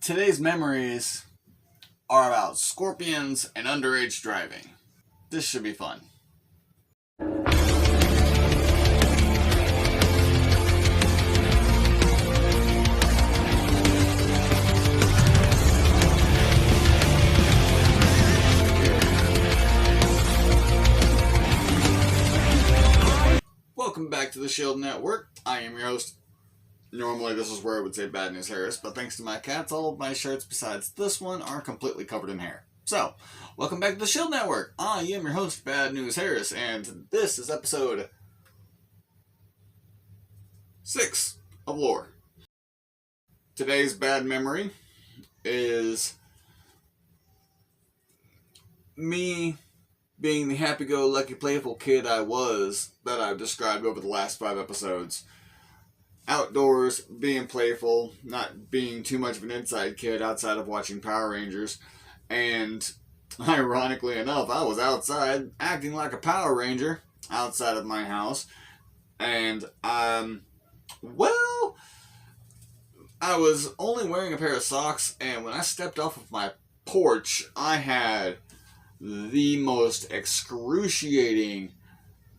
Today's memories are about scorpions and underage driving. This should be fun. Welcome back to the Shield Network. I am your host. Normally this is where I would say Bad News Harris, but thanks to my cats, all of my shirts besides this one are completely covered in hair. So, welcome back to the Shield Network. I am your host, Bad News Harris, and this is episode 6 of L.O.R.E. Today's bad memory is me being the happy-go-lucky, playful kid I was that I've described over the last 5 episodes. Outdoors, being playful, not being too much of an inside kid outside of watching Power Rangers. And ironically enough, I was outside acting like a Power Ranger outside of my house. And, I was only wearing a pair of socks, and when I stepped off of my porch, I had the most excruciating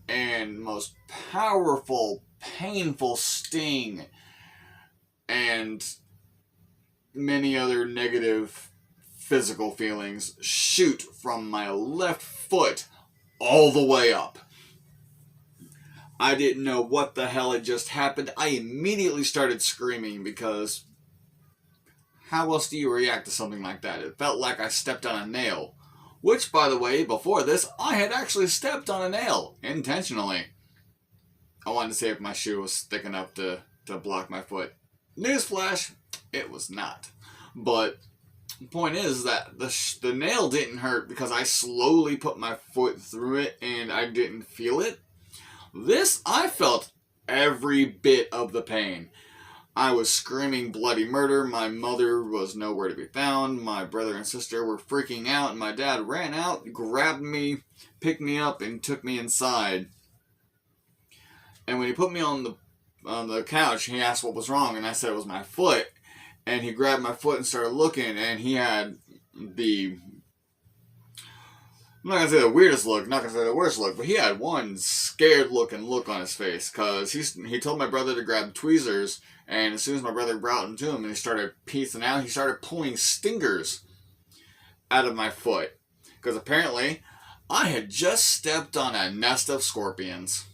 and most powerful, painful sting and many other negative physical feelings shoot from my left foot all the way up. I didn't know what the hell had just happened. I immediately started screaming because how else do you react to something like that? It felt like I stepped on a nail. Which, by the way, before this, I had actually stepped on a nail intentionally. I wanted to see if my shoe was thick enough to block my foot. Newsflash, it was not. But the point is that the nail didn't hurt because I slowly put my foot through it and I didn't feel it. This, I felt every bit of the pain. I was screaming bloody murder. My mother was nowhere to be found. My brother and sister were freaking out, and my dad ran out, grabbed me, picked me up, and took me inside. And when he put me on the couch, he asked what was wrong, and I said it was my foot. And he grabbed my foot and started looking, and he had I'm not going to say the weirdest look, not going to say the worst look, but he had one scared looking look on his face, because he told my brother to grab tweezers, and as soon as my brother brought them to him and he started piecing out, he started pulling stingers out of my foot. Because apparently, I had just stepped on a nest of scorpions.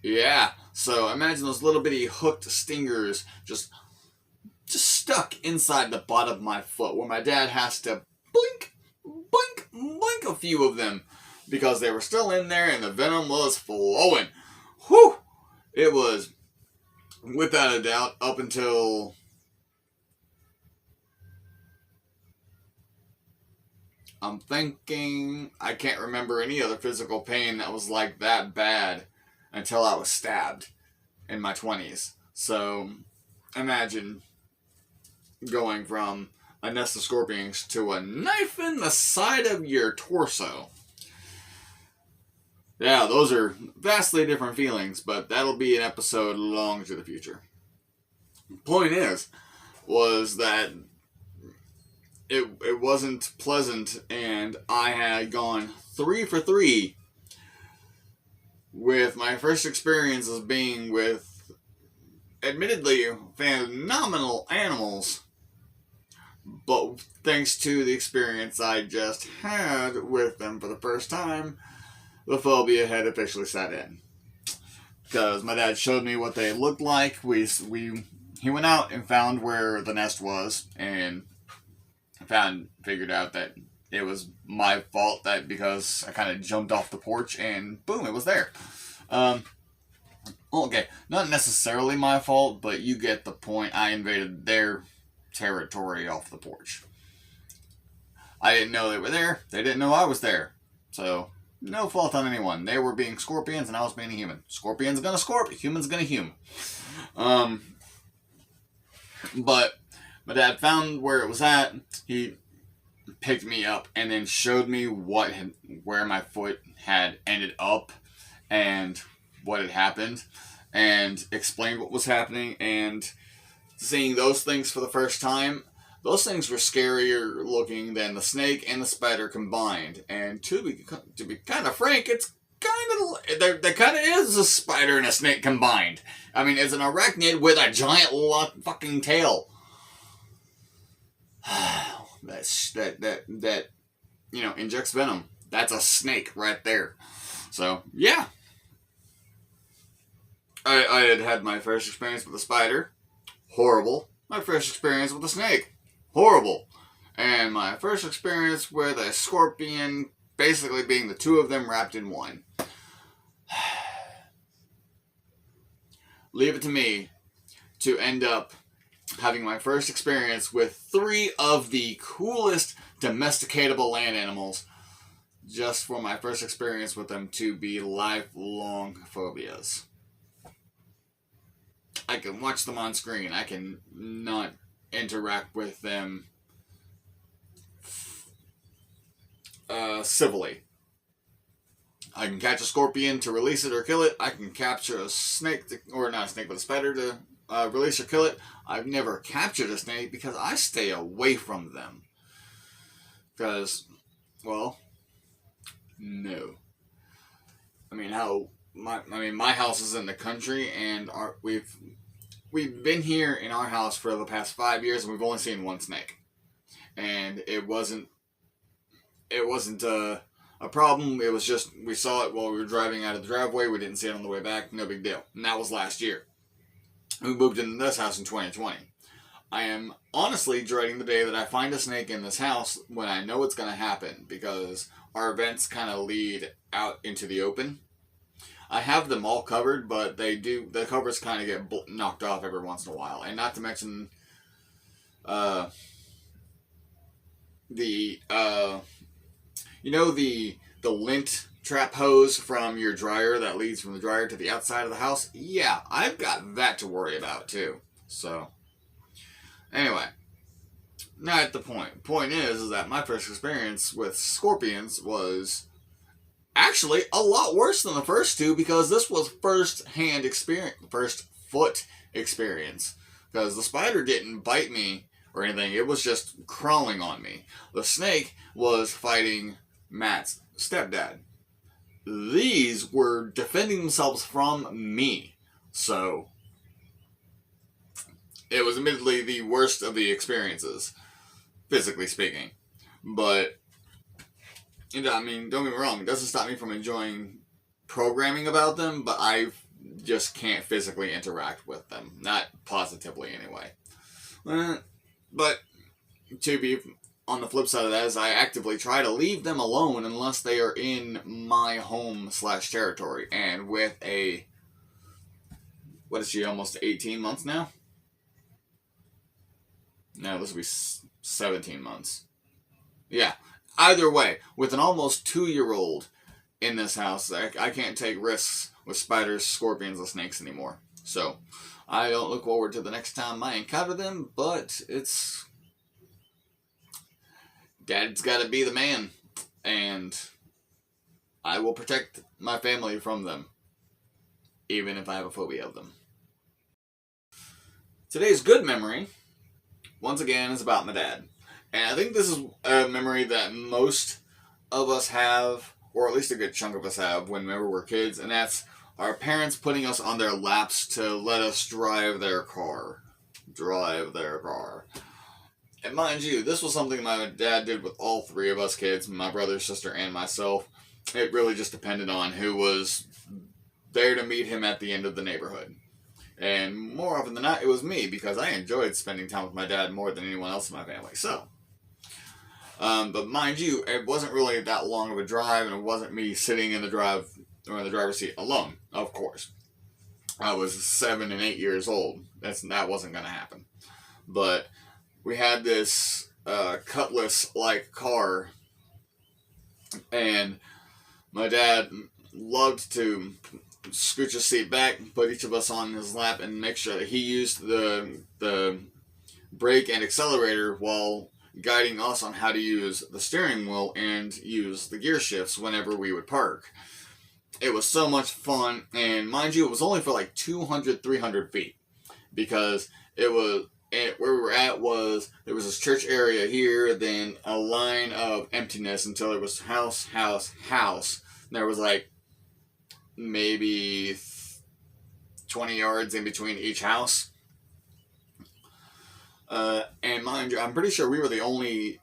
Yeah, so imagine those little bitty hooked stingers just stuck inside the bottom of my foot, where my dad has to blink, blink, blink a few of them, because they were still in there and the venom was flowing. Whew! It was, without a doubt, up until I'm thinking, I can't remember any other physical pain that was like that bad until I was stabbed in my 20s. So, imagine going from a nest of scorpions to a knife in the side of your torso. Yeah, those are vastly different feelings, but that'll be an episode long into the future. Point was that it wasn't pleasant, and I had gone 3 for 3 with my first experience as being with admittedly phenomenal animals, but thanks to the experience I just had with them for the first time, the phobia had officially set in. Because my dad showed me what they looked like. He went out and found where the nest was, and figured out that it was my fault, that because I kind of jumped off the porch and boom, it was there. Okay, not necessarily my fault, but you get the point. I invaded their territory off the porch. I didn't know they were there. They didn't know I was there. So, no fault on anyone. They were being scorpions and I was being a human. Scorpion's gonna scorp, human's gonna hume. But my dad found where it was at. He picked me up and then showed me where my foot had ended up and what had happened, and explained what was happening, and seeing those things for the first time, those things were scarier looking than the snake and the spider combined. And to be kind of frank, it's there kind of is a spider and a snake combined. I mean, it's an arachnid with a giant fucking tail. that injects venom. That's a snake right there. So yeah, I had my first experience with a spider. Horrible. My first experience with a snake. Horrible. And my first experience with a scorpion, basically being the two of them wrapped in one. Leave it to me to end up having my first experience with 3 of the coolest domesticatable land animals, just for my first experience with them to be lifelong phobias. I can watch them on screen. I can not interact with them civilly. I can catch a scorpion to release it or kill it. I can capture a snake, or not a snake, but a spider to release or kill it. I've never captured a snake because I stay away from them. Because, well, no. I mean, my house is in the country, and we've been here in our house for the past 5 years, and we've only seen one snake, and it wasn't a problem. It was just we saw it while we were driving out of the driveway. We didn't see it on the way back. No big deal. And that was last year. We moved into this house in 2020. I am honestly dreading the day that I find a snake in this house when I know it's going to happen, because our vents kind of lead out into the open. I have them all covered, but the covers kind of get knocked off every once in a while. And not to mention the lint trap hose from your dryer that leads from the dryer to the outside of the house? Yeah, I've got that to worry about too. So, anyway, not the point. Point is that my first experience with scorpions was actually a lot worse than the first two, because this was first-hand experience, first foot experience. Because the spider didn't bite me or anything, it was just crawling on me. The snake was fighting Matt's stepdad. These were defending themselves from me. So, it was admittedly the worst of the experiences, physically speaking. But, I mean, don't get me wrong, it doesn't stop me from enjoying programming about them, but I just can't physically interact with them. Not positively, anyway. But, to be on the flip side of that is I actively try to leave them alone unless they are in my home/territory. And with what is she, almost 18 months now? No, this will be 17 months. Yeah. Either way, with an almost 2-year-old in this house, I can't take risks with spiders, scorpions, and snakes anymore. So, I don't look forward to the next time I encounter them, but it's... Dad's gotta be the man, and I will protect my family from them, even if I have a phobia of them. Today's good memory, once again, is about my dad. And I think this is a memory that most of us have, or at least a good chunk of us have, whenever we're kids, and that's our parents putting us on their laps to let us drive their car. And mind you, this was something my dad did with all 3 of us kids, my brother, sister, and myself. It really just depended on who was there to meet him at the end of the neighborhood. And more often than not, it was me, because I enjoyed spending time with my dad more than anyone else in my family. So, but mind you, it wasn't really that long of a drive, and it wasn't me sitting in the driver's seat alone, of course. I was 7 and 8 years old. That wasn't going to happen. But we had this Cutlass-like car, and my dad loved to scooch his seat back, put each of us on his lap, and make sure that he used the brake and accelerator while guiding us on how to use the steering wheel and use the gear shifts whenever we would park. It was so much fun, and mind you, it was only for like 200, 300 feet, because it was And where we were at was, there was this church area here, then a line of emptiness until it was house, house, house. And there was like maybe 20 yards in between each house. And mind you, I'm pretty sure we were the only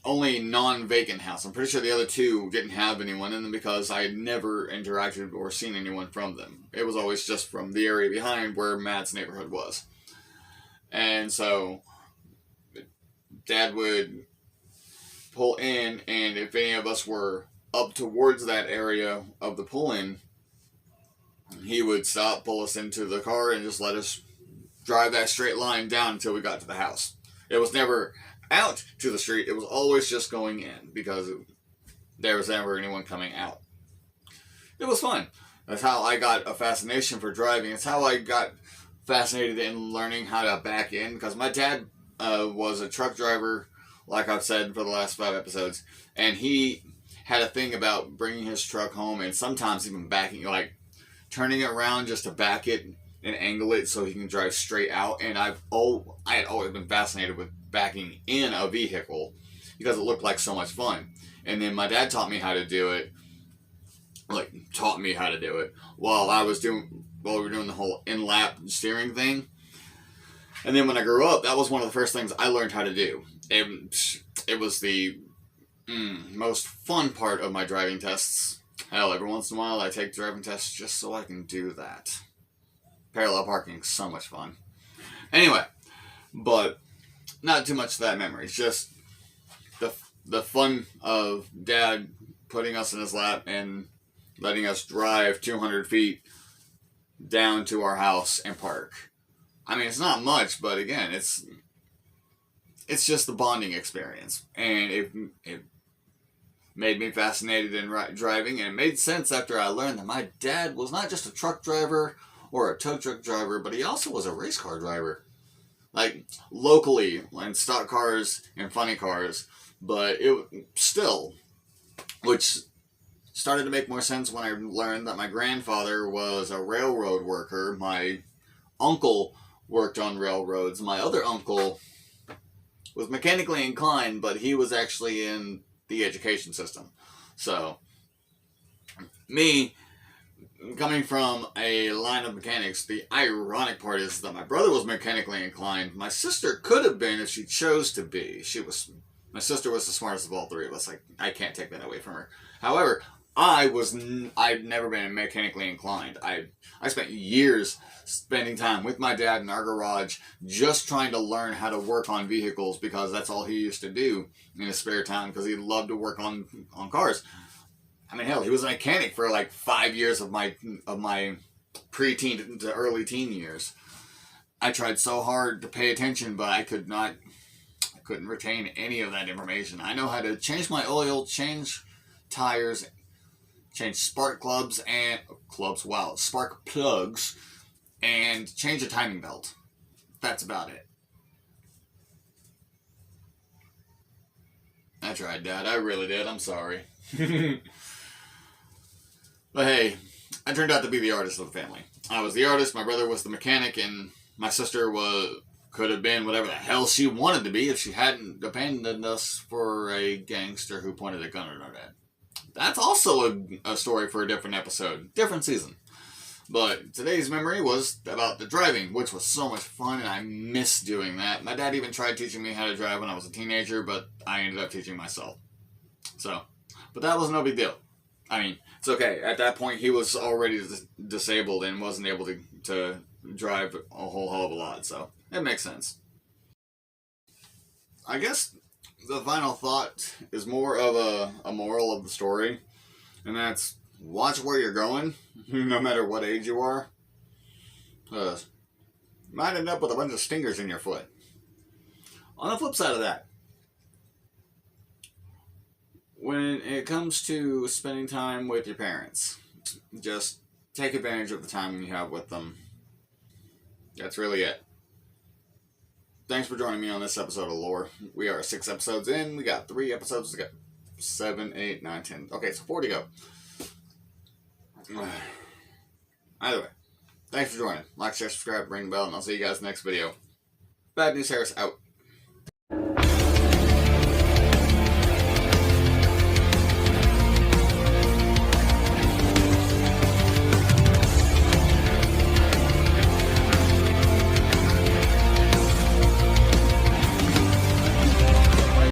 non-vacant house. I'm pretty sure the other two didn't have anyone in them because I had never interacted or seen anyone from them. It was always just from the area behind where Matt's neighborhood was. And so Dad would pull in, and if any of us were up towards that area of the pull-in, he would stop, pull us into the car, and just let us drive that straight line down until we got to the house. It was never out to the street. It was always just going in because there was never anyone coming out. It was fun. That's how I got a fascination for driving. It's how I got fascinated in learning how to back in, because my dad was a truck driver, like I've said for the last 5 episodes, and he had a thing about bringing his truck home and sometimes even backing, like turning it around just to back it and angle it so he can drive straight out. And I had always been fascinated with backing in a vehicle because it looked like so much fun. And then my dad taught me how to do it, while we were doing the whole in-lap steering thing. And then when I grew up, that was one of the first things I learned how to do. It was the most fun part of my driving tests. Hell, every once in a while I take driving tests just so I can do that. Parallel parking is so much fun. Anyway, but not too much of that memory. It's just the fun of Dad putting us in his lap and letting us drive 200 feet down to our house and park. I mean, it's not much, but again, it's just the bonding experience. And it made me fascinated in driving, and it made sense after I learned that my dad was not just a truck driver or a tow truck driver, but he also was a race car driver. Like, locally, in stock cars and funny cars, but it still, which started to make more sense when I learned that my grandfather was a railroad worker. My uncle worked on railroads. My other uncle was mechanically inclined, but he was actually in the education system. So, me, coming from a line of mechanics, the ironic part is that my brother was mechanically inclined. My sister could have been if she chose to be. My sister was the smartest of all 3 of us. I can't take that away from her. However, I'd never been mechanically inclined. I spent years spending time with my dad in our garage just trying to learn how to work on vehicles, because that's all he used to do in his spare time, because he loved to work on cars. I mean, hell, he was a mechanic for like 5 years of my pre-teen to early teen years. I tried so hard to pay attention, but I couldn't retain any of that information. I know how to change my oil, change tires, change spark plugs, and change a timing belt. That's about it. I tried, Dad. I really did. I'm sorry. But hey, I turned out to be the artist of the family. I was the artist, my brother was the mechanic, and my sister could have been whatever the hell she wanted to be if she hadn't abandoned us for a gangster who pointed a gun at our dad. That's also a story for a different episode, different season. But today's memory was about the driving, which was so much fun, and I miss doing that. My dad even tried teaching me how to drive when I was a teenager, but I ended up teaching myself. But that was no big deal. I mean, it's okay. At that point, he was already disabled and wasn't able to drive a whole hell of a lot, so it makes sense. I guess the final thought is more of a moral of the story, and that's watch where you're going, no matter what age you are. You might end up with a bunch of stingers in your foot. On the flip side of that, when it comes to spending time with your parents, just take advantage of the time you have with them. That's really it. Thanks for joining me on this episode of Lore. We are 6 episodes in. We got 3 episodes to go. 7, 8, 9, 10. Okay, so 4 to go. Either way, thanks for joining. Like, share, subscribe, ring the bell, and I'll see you guys next video. Bye. Bad News Harris out.